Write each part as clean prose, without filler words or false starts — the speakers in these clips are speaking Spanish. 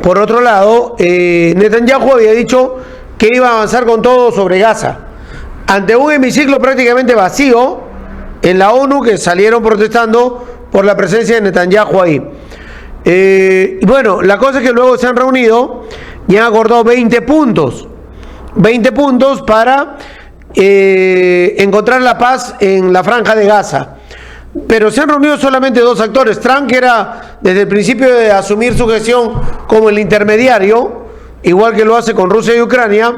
Por otro lado, Netanyahu había dicho que iba a avanzar con todo sobre Gaza. Ante un hemiciclo prácticamente vacío en la ONU, que salieron protestando por la presencia de Netanyahu ahí. Bueno, la cosa es que luego se han reunido y han acordado 20 puntos. 20 puntos para encontrar la paz en la franja de Gaza. Pero se han reunido solamente dos actores. Trump, que era desde el principio de asumir su gestión como el intermediario, igual que lo hace con Rusia y Ucrania,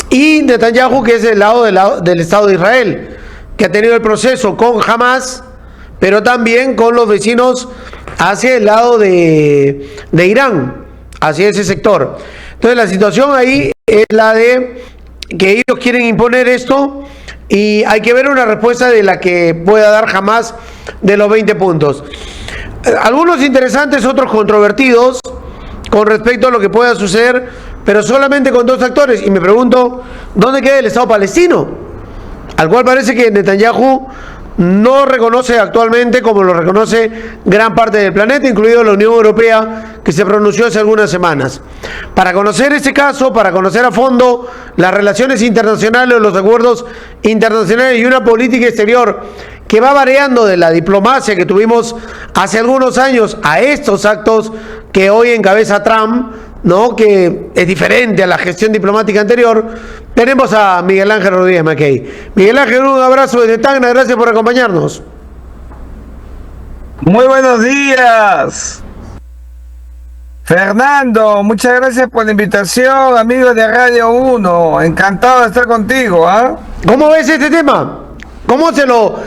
y Netanyahu, que es del lado del Estado de Israel, que ha tenido el proceso con Hamas, pero también con los vecinos hacia el lado de Irán, hacia ese sector. Entonces la situación ahí es la de que ellos quieren imponer esto y hay que ver una respuesta de la que pueda dar Hamas de los 20 puntos. Algunos interesantes, otros controvertidos con respecto a lo que pueda suceder, pero solamente con dos actores. Y me pregunto, ¿dónde queda el Estado palestino? Al cual parece que Netanyahu no reconoce actualmente, como lo reconoce gran parte del planeta, incluido la Unión Europea, que se pronunció hace algunas semanas. Para conocer ese caso, para conocer a fondo las relaciones internacionales, los acuerdos internacionales y una política exterior que va variando de la diplomacia que tuvimos hace algunos años a estos actos que hoy encabeza Trump, ¿no?, que es diferente a la gestión diplomática anterior, tenemos a Miguel Ángel Rodríguez Mackey. Miguel Ángel, un abrazo desde Tacna, gracias por acompañarnos. Muy buenos días, Fernando, muchas gracias por la invitación, amigos de Radio 1, encantado de estar contigo, ¿ah? ¿Cómo ves este tema? ¿Cómo se lo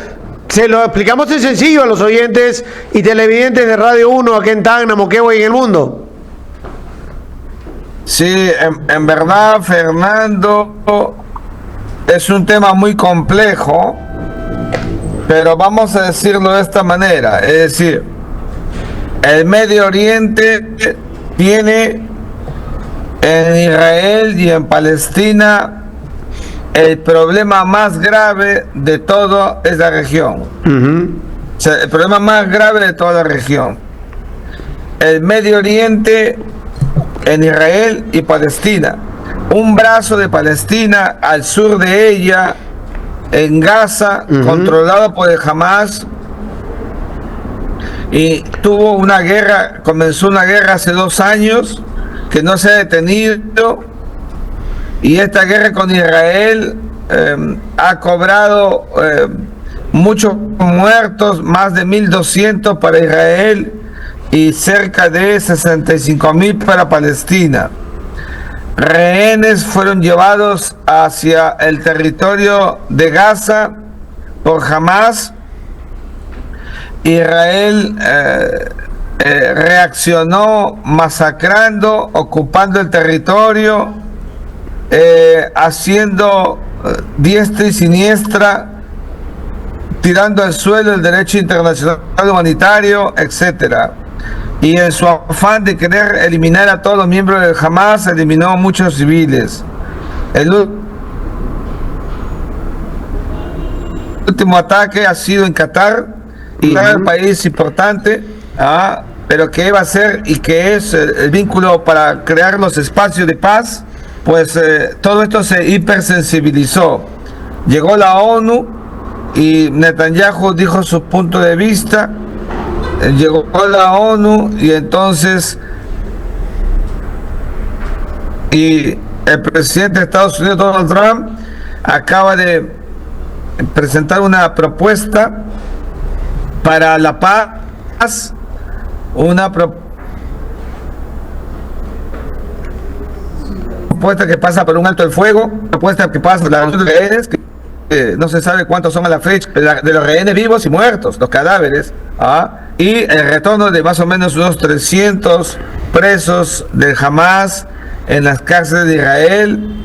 explicamos en sencillo a los oyentes y televidentes de Radio 1 aquí en Tacna, Moquegua y en el mundo? Sí, en verdad, Fernando, es un tema muy complejo, pero vamos a decirlo de esta manera, es decir, el Medio Oriente tiene en Israel y en Palestina el problema más grave de toda esa región. O sea, el problema más grave de toda la región. El Medio Oriente en Israel y Palestina. Un brazo de Palestina al sur de ella, en Gaza, controlado por el Hamas, y tuvo una guerra, comenzó una guerra hace 2 años que no se ha detenido, y esta guerra con Israel ha cobrado muchos muertos, más de 1.200 para Israel y cerca de 65.000 para Palestina. Rehenes fueron llevados hacia el territorio de Gaza por Hamas. Israel reaccionó masacrando, ocupando el territorio, haciendo diestra y siniestra, tirando al suelo el derecho internacional humanitario, etcétera. Y en su afán de querer eliminar a todos los miembros del Hamas, eliminó a muchos civiles. El último ataque ha sido en Qatar, y un país importante, pero que va a ser y que es el vínculo para crear los espacios de paz. Pues todo esto se hipersensibilizó. Llegó la ONU y Netanyahu dijo su punto de vista. Llegó la ONU y entonces el presidente de Estados Unidos, Donald Trump, acaba de presentar una propuesta para la paz, una propuesta que pasa por un alto el fuego, propuesta que pasa por la reducción de rehenes, que no se sabe cuántos son a la fecha, de los rehenes vivos y muertos, los cadáveres, y el retorno de más o menos unos 300 presos del Hamas en las cárceles de Israel,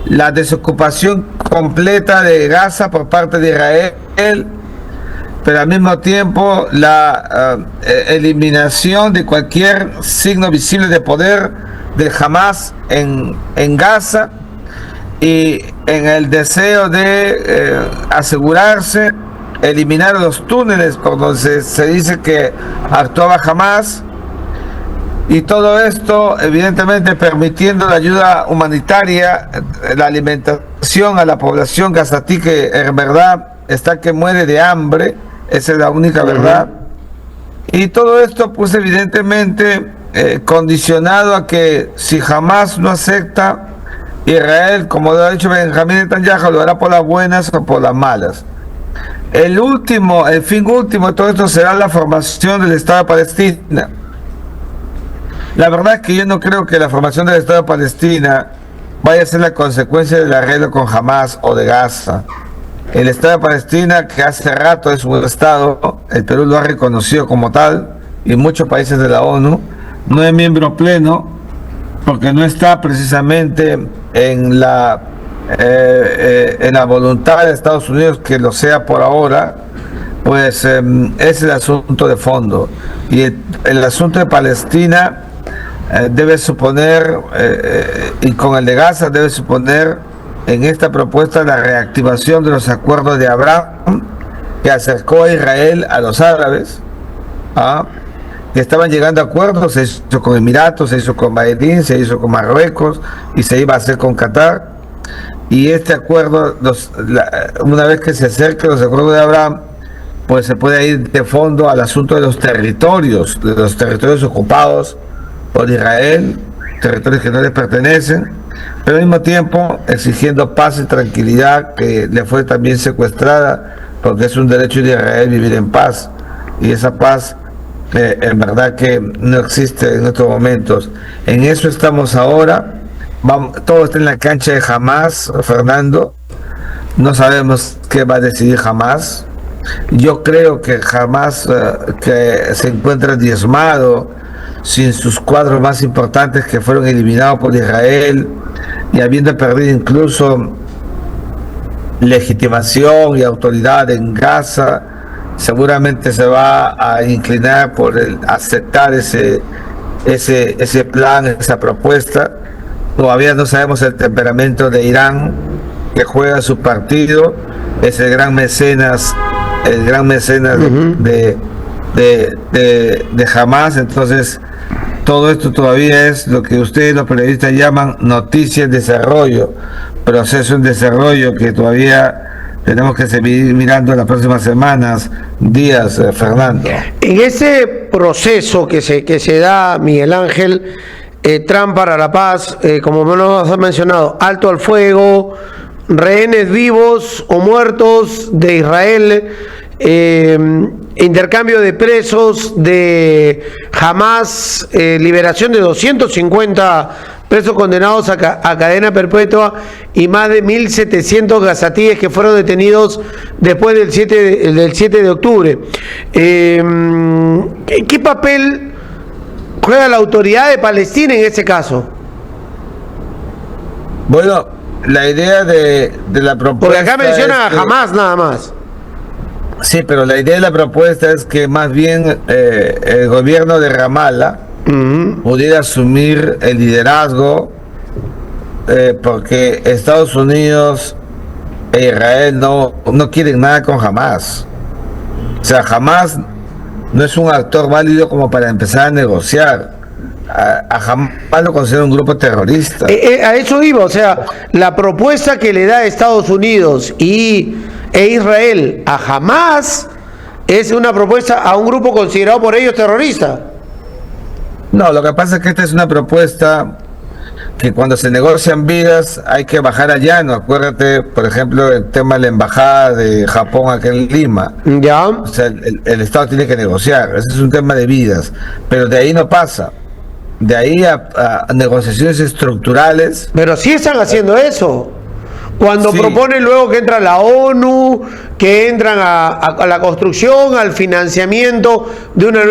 la desocupación completa de Gaza por parte de Israel, pero al mismo tiempo la eliminación de cualquier signo visible de poder del Hamas en Gaza, y en el deseo de asegurarse, eliminar los túneles por donde se dice que actuaba Hamas, Y todo esto, evidentemente, permitiendo la ayuda humanitaria, la alimentación a la población gazatí, que en verdad está que muere de hambre, esa es la única verdad. Y todo esto, pues evidentemente, condicionado a que si Hamás no acepta, Israel, como lo ha dicho Benjamín Netanyahu, lo hará por las buenas o por las malas. El fin último de todo esto será la formación del Estado de Palestina. La verdad es que yo no creo que la formación del Estado de Palestina vaya a ser la consecuencia del arreglo con Hamás o de Gaza. El Estado de Palestina, que hace rato es un Estado, el Perú lo ha reconocido como tal, y muchos países de la ONU, no es miembro pleno, porque no está precisamente en la voluntad de Estados Unidos que lo sea por ahora, pues es el asunto de fondo. Y el asunto de Palestina debe suponer, y con el de Gaza debe suponer en esta propuesta la reactivación de los acuerdos de Abraham, que acercó a Israel a los árabes, que estaban llegando a acuerdos. Se hizo con Emiratos, se hizo con Bahrein, se hizo con Marruecos y se iba a hacer con Qatar. Y este acuerdo, una vez que se acerquen los acuerdos de Abraham, pues se puede ir de fondo al asunto de los territorios ocupados por Israel, territorios que no les pertenecen, pero al mismo tiempo exigiendo paz y tranquilidad, que le fue también secuestrada, porque es un derecho de Israel vivir en paz, y esa paz en verdad que no existe en estos momentos. En eso estamos ahora. Todo está en la cancha de Hamás, Fernando. No sabemos qué va a decidir Hamás. Yo creo que Hamás, que se encuentra diezmado, sin sus cuadros más importantes que fueron eliminados por Israel, y habiendo perdido incluso legitimación y autoridad en Gaza, seguramente se va a inclinar por aceptar ese plan, esa propuesta. Todavía no sabemos el temperamento de Irán, que juega su partido, es el gran mecenas de Hamás. Entonces, todo esto todavía es lo que ustedes, los periodistas, llaman noticias en desarrollo, proceso en desarrollo, que todavía tenemos que seguir mirando en las próximas semanas, días, Fernando. En ese proceso que se da, Miguel Ángel, Trump para la paz, como me lo has mencionado, alto al fuego, rehenes vivos o muertos de Israel, intercambio de presos de Hamás, liberación de 250 presos condenados a cadena perpetua y más de 1.700 gazatíes que fueron detenidos después del 7 de octubre. ¿Qué papel juega la autoridad de Palestina en ese caso? Bueno, la idea de la propuesta... Porque acá mencionan a Hamás nada más. Sí, pero la idea de la propuesta es que más bien el gobierno de Ramallah pudiera asumir el liderazgo, porque Estados Unidos e Israel no quieren nada con Hamás. O sea, Hamás no es un actor válido como para empezar a negociar. A Hamás lo considera un grupo terrorista. A eso iba, o sea, la propuesta que le da Estados Unidos e Israel a Hamás es una propuesta a un grupo considerado por ellos terrorista. No, lo que pasa es que esta es una propuesta que cuando se negocian vidas hay que bajar al llano. Acuérdate, por ejemplo, el tema de la embajada de Japón aquí en Lima. Ya. O sea, el Estado tiene que negociar. Ese es un tema de vidas. Pero de ahí no pasa. De ahí a negociaciones estructurales. Pero sí están haciendo eso. Cuando sí proponen luego que entra la ONU, que entran a la construcción, al financiamiento de una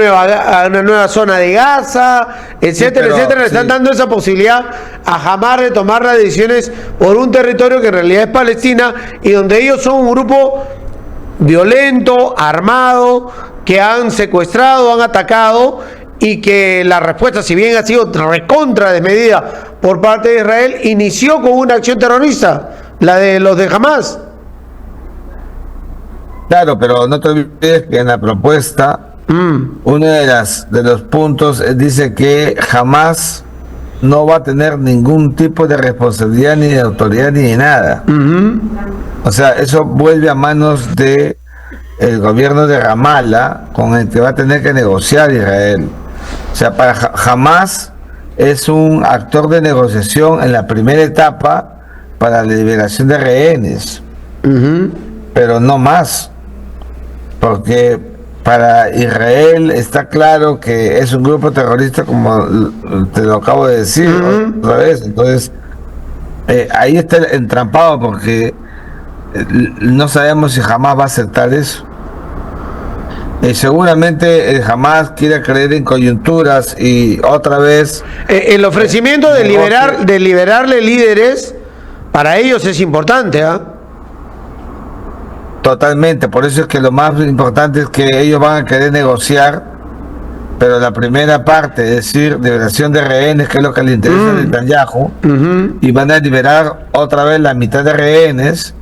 nueva zona de Gaza, etcétera, etcétera, le están dando esa posibilidad a Hamás de tomar las decisiones por un territorio que en realidad es Palestina y donde ellos son un grupo violento, armado, que han secuestrado, han atacado, y que la respuesta, si bien ha sido recontra desmedida por parte de Israel, inició con una acción terrorista, la de los de Hamás. Claro, pero no te olvides que en la propuesta Uno de los puntos dice que jamás no va a tener ningún tipo de responsabilidad ni de autoridad ni de nada. O sea, eso vuelve a manos de el gobierno de Ramallah, con el que va a tener que negociar Israel. O sea, para Hamas es un actor de negociación en la primera etapa para la liberación de rehenes, pero no más, porque para Israel está claro que es un grupo terrorista, como te lo acabo de decir otra vez. Entonces ahí está entrampado, porque no sabemos si Hamas va a aceptar eso. Seguramente Hamas quiere creer en coyunturas y otra vez el ofrecimiento de liberarle líderes para ellos es importante, Totalmente, por eso es que lo más importante es que ellos van a querer negociar, pero la primera parte, es decir, liberación de rehenes, que es lo que le interesa a Netanyahu, y van a liberar otra vez la mitad de rehenes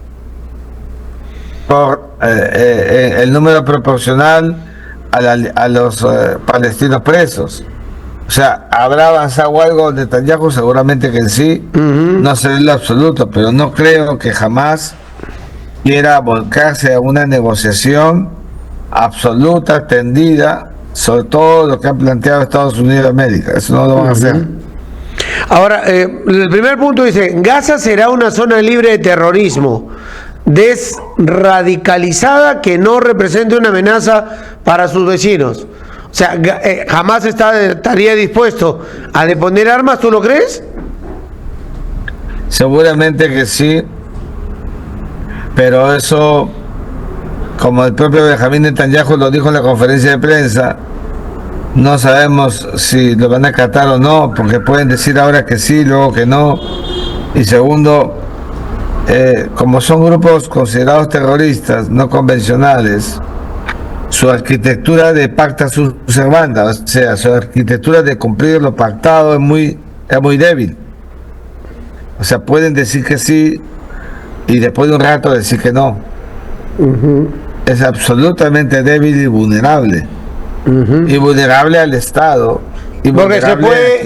por el número proporcional a los palestinos presos. O sea, ¿habrá avanzado algo Netanyahu? Seguramente que sí, no sé en lo absoluto, pero no creo que jamás quiera volcarse a una negociación absoluta, tendida, sobre todo lo que han planteado Estados Unidos de América. Eso no lo van a hacer. Ahora, el primer punto dice: Gaza será una zona libre de terrorismo, desradicalizada, que no represente una amenaza para sus vecinos. O sea, jamás estaría dispuesto a deponer armas, ¿tú lo crees? Seguramente que sí, pero eso, como el propio Benjamín Netanyahu lo dijo en la conferencia de prensa, no sabemos si lo van a acatar o no, porque pueden decir ahora que sí, luego que no. Y segundo, como son grupos considerados terroristas, no convencionales, su arquitectura de pacta sunt servanda, o sea, su arquitectura de cumplir lo pactado es muy débil. O sea, pueden decir que sí y después de un rato decir que no. Es absolutamente débil y vulnerable. Y vulnerable al Estado. Porque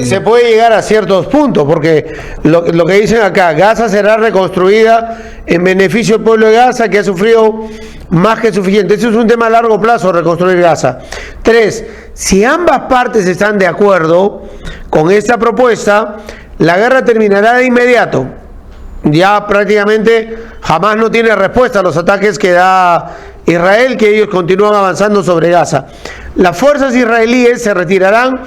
se puede llegar a ciertos puntos, porque lo que dicen acá: Gaza será reconstruida en beneficio del pueblo de Gaza, que ha sufrido más que suficiente. Eso es un tema a largo plazo, reconstruir Gaza. 3. Si ambas partes están de acuerdo con esta propuesta, la guerra terminará de inmediato. Ya prácticamente jamás no tiene respuesta a los ataques que da Israel, que ellos continúan avanzando sobre Gaza. Las fuerzas israelíes se retirarán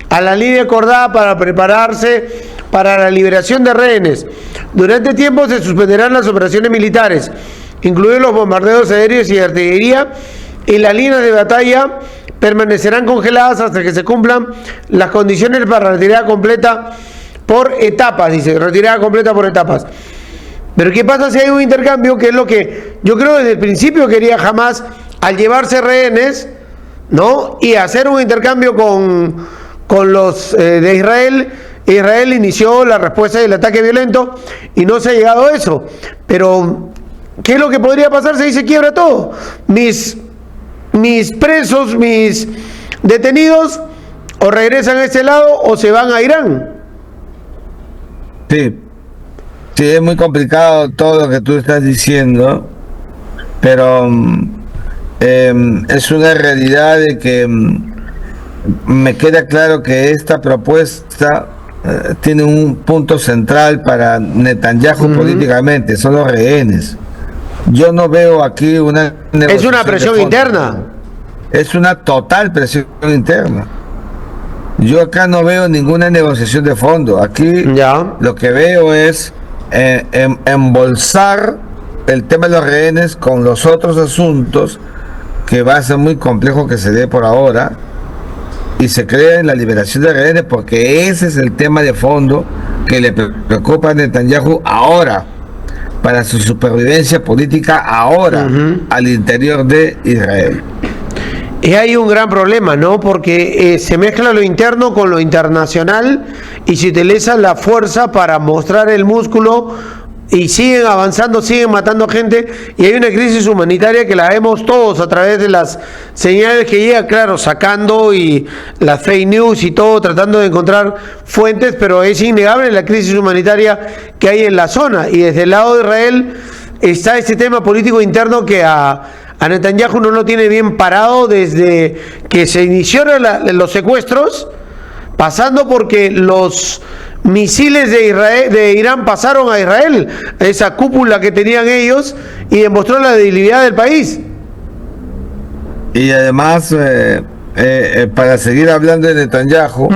a la línea acordada para prepararse para la liberación de rehenes. Durante tiempo se suspenderán las operaciones militares, incluidos los bombardeos aéreos y de artillería, y las líneas de batalla permanecerán congeladas hasta que se cumplan las condiciones para retirada completa por etapas, dice, retirada completa por etapas. Pero ¿qué pasa si hay un intercambio? Que es lo que yo creo desde el principio quería Hamas, al llevarse rehenes, ¿no? Y hacer un intercambio con los de Israel. Israel inició la respuesta del ataque violento y no se ha llegado a eso. Pero ¿qué es lo que podría pasar si se quiebra todo? Mis presos, mis detenidos, o regresan a este lado o se van a Irán. Sí, es muy complicado todo lo que tú estás diciendo, pero es una realidad de que me queda claro que esta propuesta tiene un punto central para Netanyahu políticamente, son los rehenes. Yo no veo aquí una negociación. Es una presión interna. Es una total presión interna. Yo acá no veo ninguna negociación de fondo. Aquí lo que veo es embolsar el tema de los rehenes con los otros asuntos, que va a ser muy complejo que se dé por ahora, y se crea en la liberación de rehenes, porque ese es el tema de fondo que le preocupa a Netanyahu ahora, para su supervivencia política ahora, al interior de Israel. Y hay un gran problema, ¿no? Porque se mezcla lo interno con lo internacional y se utiliza la fuerza para mostrar el músculo y siguen avanzando, siguen matando gente, y hay una crisis humanitaria que la vemos todos a través de las señales que llega, claro, sacando y las fake news y todo, tratando de encontrar fuentes, pero es innegable la crisis humanitaria que hay en la zona, y desde el lado de Israel está este tema político interno que a Netanyahu no lo tiene bien parado desde que se iniciaron los secuestros, pasando porque los misiles de Irán pasaron a Israel, esa cúpula que tenían ellos, y demostró la debilidad del país. Y además, para seguir hablando de Netanyahu,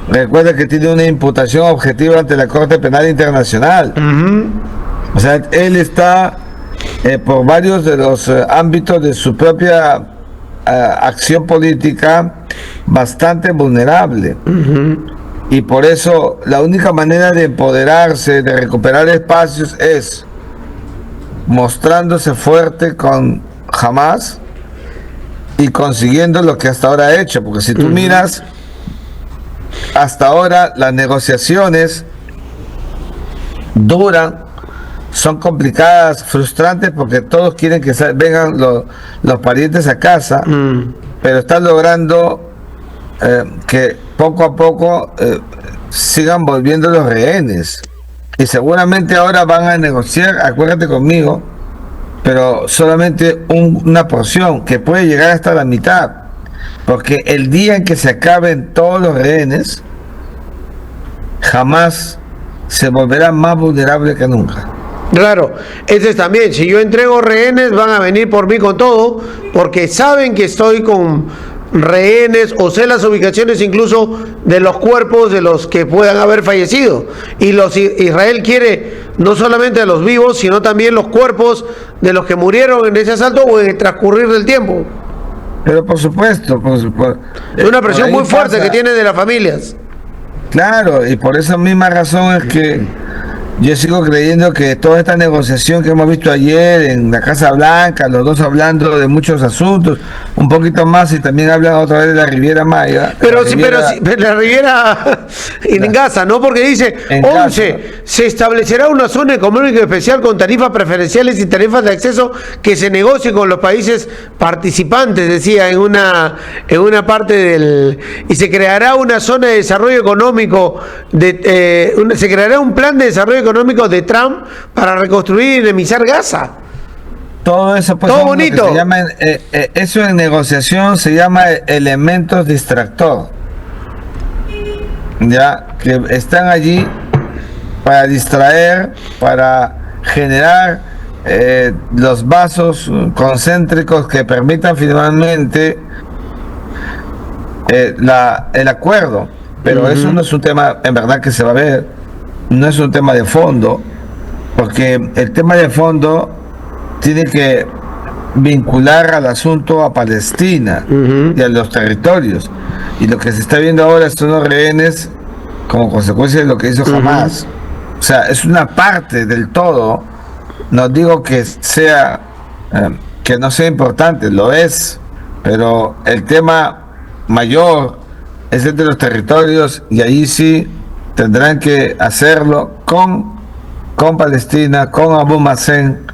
recuerda que tiene una imputación objetiva ante la Corte Penal Internacional. O sea, él está por varios de los ámbitos de su propia acción política bastante vulnerable. Y por eso la única manera de empoderarse, de recuperar espacios, es mostrándose fuerte con Hamas y consiguiendo lo que hasta ahora ha hecho. Porque si tú miras, hasta ahora las negociaciones duran, son complicadas, frustrantes, porque todos quieren que vengan los parientes a casa, pero están logrando que poco a poco sigan volviendo los rehenes. Y seguramente ahora van a negociar, acuérdate conmigo, pero solamente una porción, que puede llegar hasta la mitad. Porque el día en que se acaben todos los rehenes, jamás se volverá más vulnerable que nunca. Claro, ese es también, si yo entrego rehenes van a venir por mí con todo, porque saben que estoy con rehenes, o sé las ubicaciones incluso de los cuerpos de los que puedan haber fallecido, y Israel quiere no solamente a los vivos, sino también los cuerpos de los que murieron en ese asalto o en el transcurrir del tiempo. Pero por supuesto, es una presión muy fuerte que tiene de las familias. Claro, y por esa misma razón es que yo sigo creyendo que toda esta negociación que hemos visto ayer en la Casa Blanca, los dos hablando de muchos asuntos, un poquito más, y también hablan otra vez de la Riviera Maya. Pero la Riviera en Gaza, ¿no? Porque dice, 11, se establecerá una zona económica especial con tarifas preferenciales y tarifas de acceso que se negocie con los países participantes, decía en una parte y se creará una zona de desarrollo económico, se creará un plan de desarrollo económico de Trump para reconstruir y dinamizar Gaza. Todo eso, pues, todo bonito. Eso en negociación se llama elementos distractor, ya que están allí para distraer, para generar los vasos concéntricos que permitan finalmente el acuerdo. Pero eso no es un tema en verdad que se va a ver, no es un tema de fondo, porque el tema de fondo tiene que vincular al asunto a Palestina y a los territorios, y lo que se está viendo ahora son los rehenes como consecuencia de lo que hizo Hamas. O sea, es una parte del todo. No digo que sea que no sea importante, lo es, pero el tema mayor es el de los territorios, y ahí sí tendrán que hacerlo con Palestina, con Abu Mazen,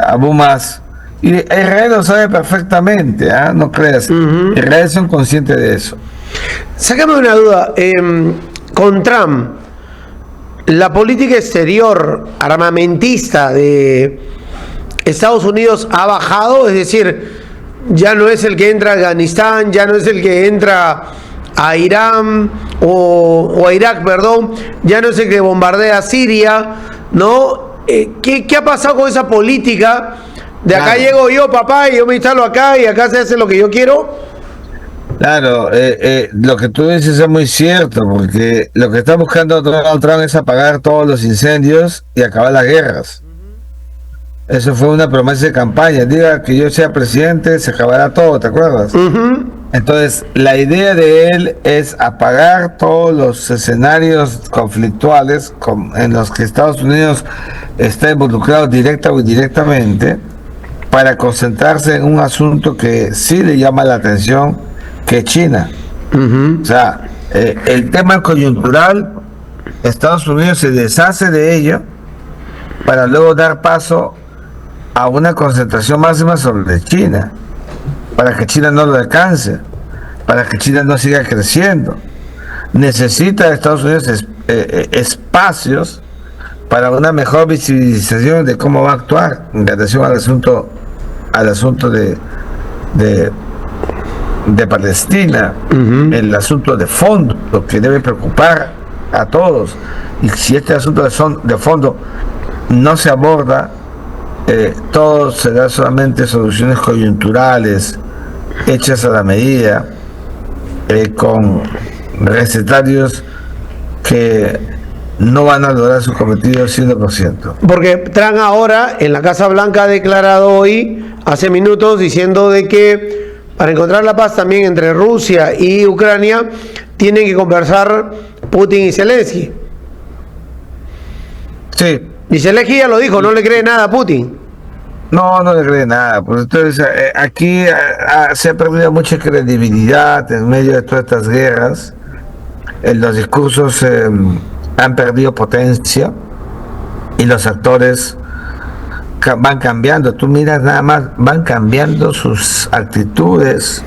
Abu Mas. Y Israel lo sabe perfectamente, no creas. Israel son conscientes de eso. Sácame una duda. Con Trump, la política exterior armamentista de Estados Unidos ha bajado, es decir, ya no es el que entra a Afganistán, ya no es el que entra a Irán o a Irak, perdón, ya no es el que bombardea a Siria, ¿no? ¿Qué ha pasado con esa política de acá llego yo, papá, y yo me instalo acá y acá se hace lo que yo quiero? Claro, lo que tú dices es muy cierto, porque lo que está buscando Donald Trump es apagar todos los incendios y acabar las guerras. Eso fue una promesa de campaña. Diga que yo sea presidente, se acabará todo, ¿te acuerdas? Entonces, la idea de él es apagar todos los escenarios conflictuales en los que Estados Unidos está involucrado directa o indirectamente, para concentrarse en un asunto que sí le llama la atención, que es China. O sea, el tema coyuntural, Estados Unidos se deshace de ello para luego dar paso a una concentración máxima sobre China, para que China no lo alcance, para que China no siga creciendo. Necesita Estados Unidos espacios para una mejor visibilización de cómo va a actuar en relación al asunto de Palestina, el asunto de fondo, lo que debe preocupar a todos. Y si este asunto de fondo no se aborda, todo será solamente soluciones coyunturales, hechas a la medida, con recetarios que no van a lograr su cometido 100%. Porque Trump ahora en la Casa Blanca ha declarado hoy, hace minutos, diciendo de que para encontrar la paz también entre Rusia y Ucrania tienen que conversar Putin y Zelensky. Sí. Y Zelensky ya lo dijo, no le cree nada a Putin. No le cree nada. Pues entonces aquí se ha perdido mucha credibilidad en medio de todas estas guerras. Los discursos han perdido potencia y los actores van cambiando. Tú miras nada más, van cambiando sus actitudes.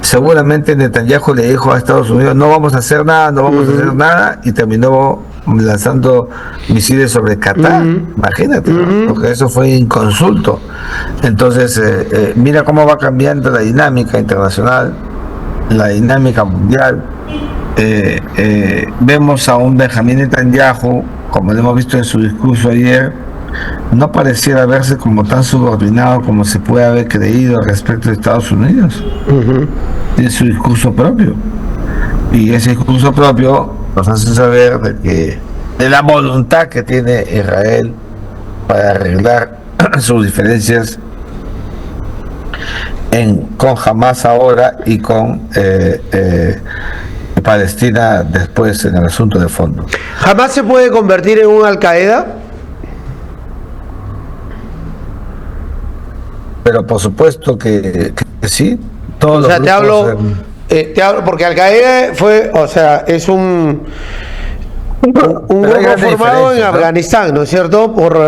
Seguramente Netanyahu le dijo a Estados Unidos, no vamos a hacer nada, y terminó lanzando misiles sobre Qatar. Imagínate, ¿no? Porque eso fue inconsulto. Entonces, mira cómo va cambiando la dinámica internacional, la dinámica mundial. Vemos a un Benjamín Netanyahu, como lo hemos visto en su discurso ayer, no pareciera verse como tan subordinado como se puede haber creído respecto de Estados Unidos. Tiene su discurso propio, y ese discurso propio nos hace saber de la voluntad que tiene Israel para arreglar sus diferencias con Hamas ahora y con Palestina después en el asunto de fondo. ¿Hamas se puede convertir en un Al-Qaeda? Pero por supuesto que sí. Todos o sea, los te hablo porque Al-Qaeda fue, o sea, es un grupo formado en Afganistán, ¿no es cierto? Por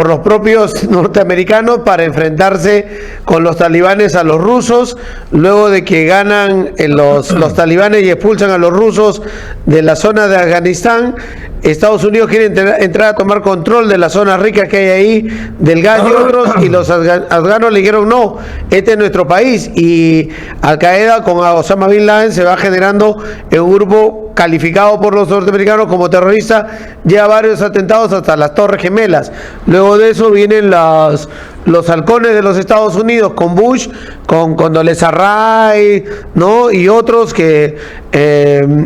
los propios norteamericanos para enfrentarse con los talibanes a los rusos, luego de que ganan los talibanes y expulsan a los rusos de la zona de Afganistán. Estados Unidos quiere entrar a tomar control de las zonas ricas que hay ahí, del gas y otros, y los afganos le dijeron no, este es nuestro país, y Al-Qaeda con Osama Bin Laden se va generando en un grupo calificado por los norteamericanos como terrorista, lleva varios atentados hasta las Torres Gemelas. Luego de eso vienen los halcones de los Estados Unidos con Bush, con Condoleezza Rice, ¿no? Y otros que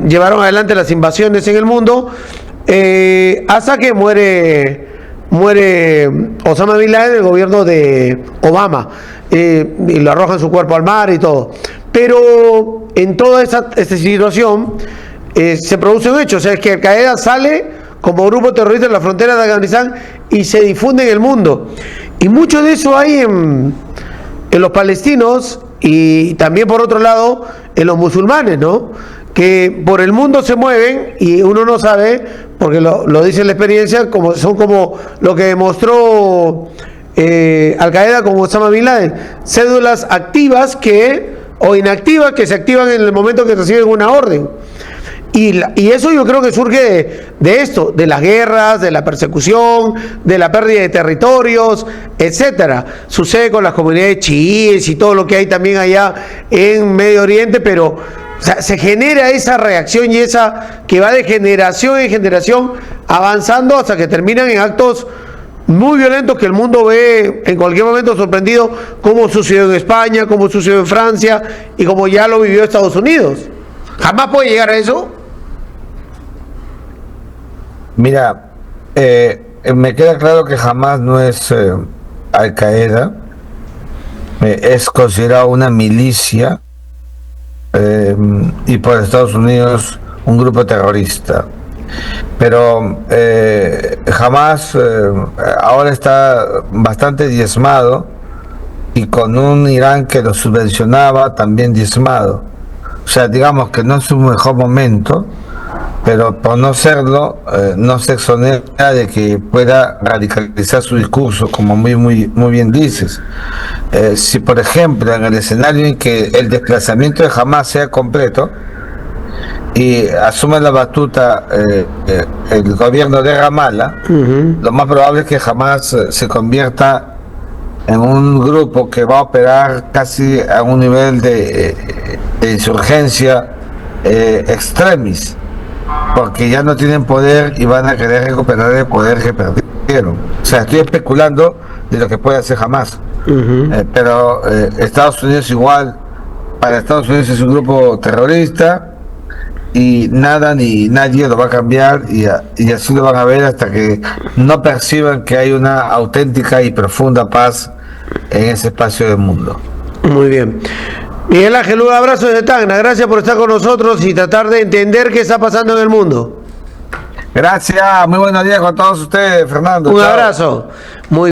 llevaron adelante las invasiones en el mundo, hasta que muere Osama Bin Laden en el gobierno de Obama, y lo arrojan su cuerpo al mar y todo. Pero en toda esta situación se produce un hecho, o sea, es que Al-Qaeda sale como grupo terrorista en la frontera de Afganistán y se difunde en el mundo. Y mucho de eso hay en los palestinos y también, por otro lado, en los musulmanes, ¿no? Que por el mundo se mueven y uno no sabe, porque lo dice la experiencia, son como lo que demostró Al-Qaeda con Osama Bin Laden, cédulas activas o inactivas que se activan en el momento que reciben una orden. Y eso yo creo que surge de esto, de las guerras, de la persecución, de la pérdida de territorios, etcétera. Sucede con las comunidades chiíes y todo lo que hay también allá en Medio Oriente, pero o sea, se genera esa reacción y esa que va de generación en generación avanzando hasta que terminan en actos muy violentos que el mundo ve en cualquier momento sorprendido, como sucedió en España, como sucedió en Francia y como ya lo vivió Estados Unidos. ¿Jamás puede llegar a eso? Mira, me queda claro que jamás no es Al-Qaeda, es considerado una milicia y por Estados Unidos un grupo terrorista. Pero jamás ahora está bastante diezmado y con un Irán que lo subvencionaba también diezmado. O sea, digamos que no es su mejor momento, pero por no serlo, no se exonera de que pueda radicalizar su discurso, como muy bien dices. Si, por ejemplo, en el escenario en que el desplazamiento de Hamas sea completo y asume la batuta el gobierno de Ramallah, lo más probable es que Hamas se convierta en un grupo que va a operar casi a un nivel de insurgencia extremis, porque ya no tienen poder y van a querer recuperar el poder que perdieron. O sea, estoy especulando de lo que puede hacer Hamas. Pero Estados Unidos igual, para Estados Unidos es un grupo terrorista y nada ni nadie lo va a cambiar y así lo van a ver hasta que no perciban que hay una auténtica y profunda paz en ese espacio del mundo. Muy bien. Miguel Ángel, un abrazo desde Tacna. Gracias por estar con nosotros y tratar de entender qué está pasando en el mundo. Gracias, muy buenos días con todos ustedes, Fernando. Un Chao. abrazo. Muy